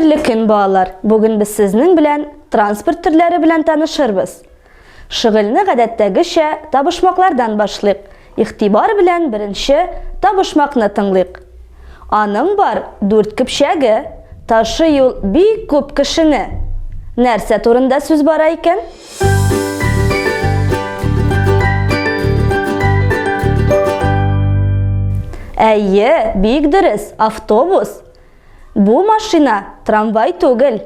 Хәйрле көн балалар. Бүген без сезнең белән транспорт төрләре белән танышырбыз. Шөгыльне гадәттәгечә табышмаклардан башлыйк. Игътибар белән беренче табышмакны тыңлыйк. Аның бар 4 көпчәге, ташый ул бик күп кешене. Нәрсә турында сүз бара икән? Әйе, бик дөрес, автобус. Бу машина трамвай түгел.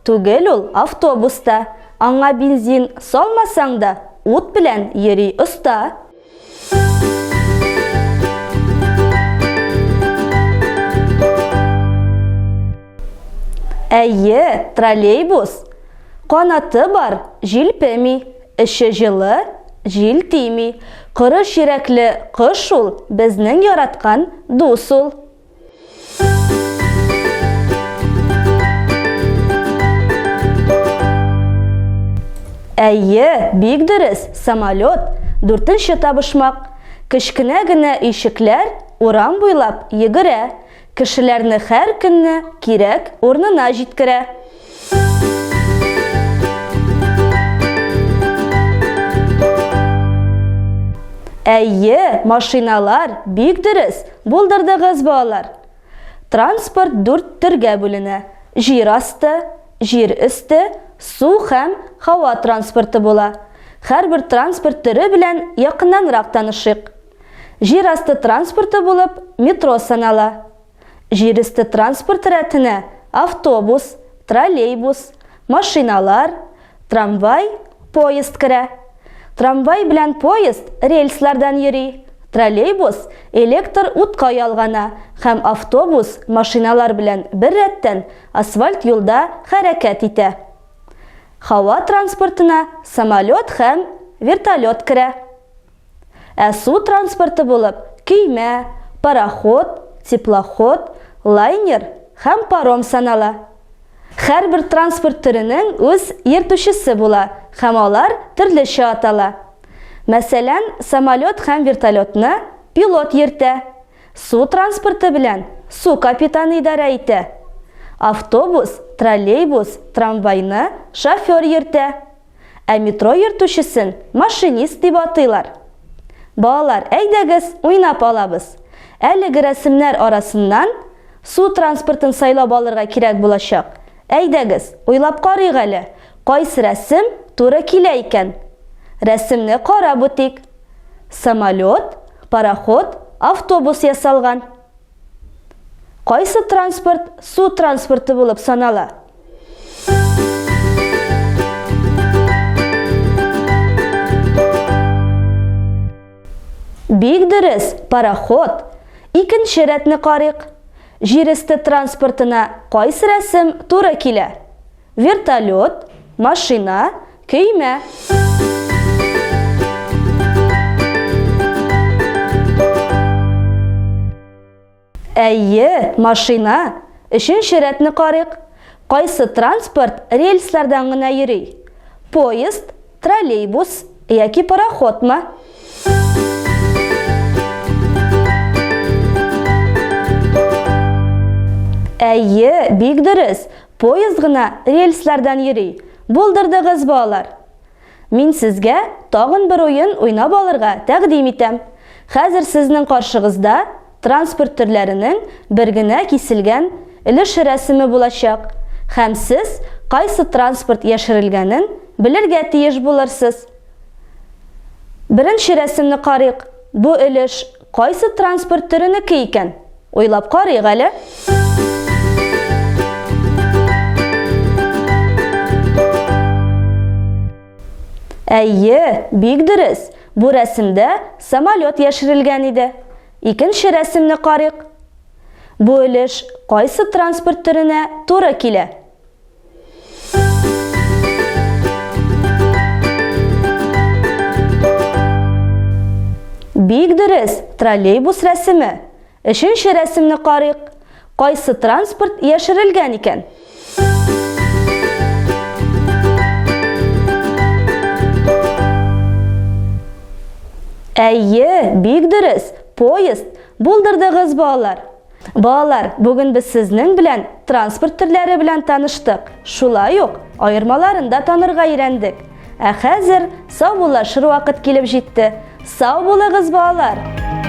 Түгел ул автобуста. Аңа бензин салмасаң да, ут белән йөри оста. Әйе, троллейбус. Канаты бар, җилпеми, эше җылы, җил тими. Кыры ширәкле кыш ул, безнең яраткан дус ул. Әйе, бик дөрес, самолет, 4нче табышмак. Кечкенә генә ишекләр урам буйлап йөгерә. Кешеләрне һәр көнне кирәк урынына җиткерә. Әйе, машиналар, бик дөрес, булдырдыгыз балалар. Транспорт 4 төргә бүленә. Җир асты, җир өсте, су һәм һава транспорты була. Һәрбер транспорт төре белән якыннанрак танышыйк. Җир асты транспорты булып метро санала. Җир өсте транспорт рәтенә автобус, троллейбус, машиналар, трамвай, поезд керә. Трамвай белән поезд рельслардан йөри. Троллейбус электр утка ялгана һәм автобус машиналар белән бер рәттән асфальт юлда хәрәкәт итә. Һава транспортына самолет һәм вертолет керә. Су транспорты булып көймә, пароход, теплоход, лайнер һәм паром санала. Һәрбер транспорт төренең үз йөртүчесе була һәм алар төрлечә атала. Мәсәлән, самолет һәм вертолетны пилот йөртә. Су транспорты белән су капитаны идарә итә. Автобус, троллейбус, трамвайны шофер йөртә. Метро йөртүчесен машинист дип атыйлар. Балалар, әйдәгез, уйнап алабыз. Әлеге рәсемнәр арасыннан су транспортын сайлап алырга кирәк булачак. Әйдәгез, уйлап карыйк әле. Кайсы рәсем туры килә икән? Рәсемне карап үтик. Самолет, пароход, автобус ясалган. Кайсы транспорт су транспорты булып санала? Бик дөрес, пароход. Икенче рәтне карыйк. Җир өсте транспортына кайсы рәсем туры килә? Вертолет, машина, көймә. Әйе, машина. Өченче рәтне карыйк. Кайсы транспорт рельслардан гына йөри? Поезд, троллейбус яки пароходмы? Әйе, бик дөрес, поезд гына рельслардан йөри. Булдырдыгыз балалар. Мин сезгә тагын бер уен уйнап алырга тәкъдим итәм. Хәзер сезнең каршыгызда транспорт төрләренең бер генә киселгән өлеш рәсеме булачак. Һәм сез кайсы транспорт яшерелгәнен белергә тиеш булырсыз. Беренче рәсемне карыйк. Бу өлеш кайсы транспорт төренеке икән? Уйлап карыйк әле. Әйе, бик дөрес. Бу рәсемдә самолет яшерелгән иде. Икенче рәсемне карыйк. Бу өлеш кайсы транспорт төренә туры килә? Бик дөрес, троллейбус рәсеме. Өченче рәсемне карыйк. Кайсы транспорт яшерелгән икән? Әйе, бик дөрес, поезд. Булдырдыгыз балалар. Балалар, бүген без сезнең белән транспорт төрләре белән таныштык. Шулай ук аермаларын да танырга өйрәндек. Ә хәзер сау булашыр вакыт килеп җитте. Сау булыгыз, балалар!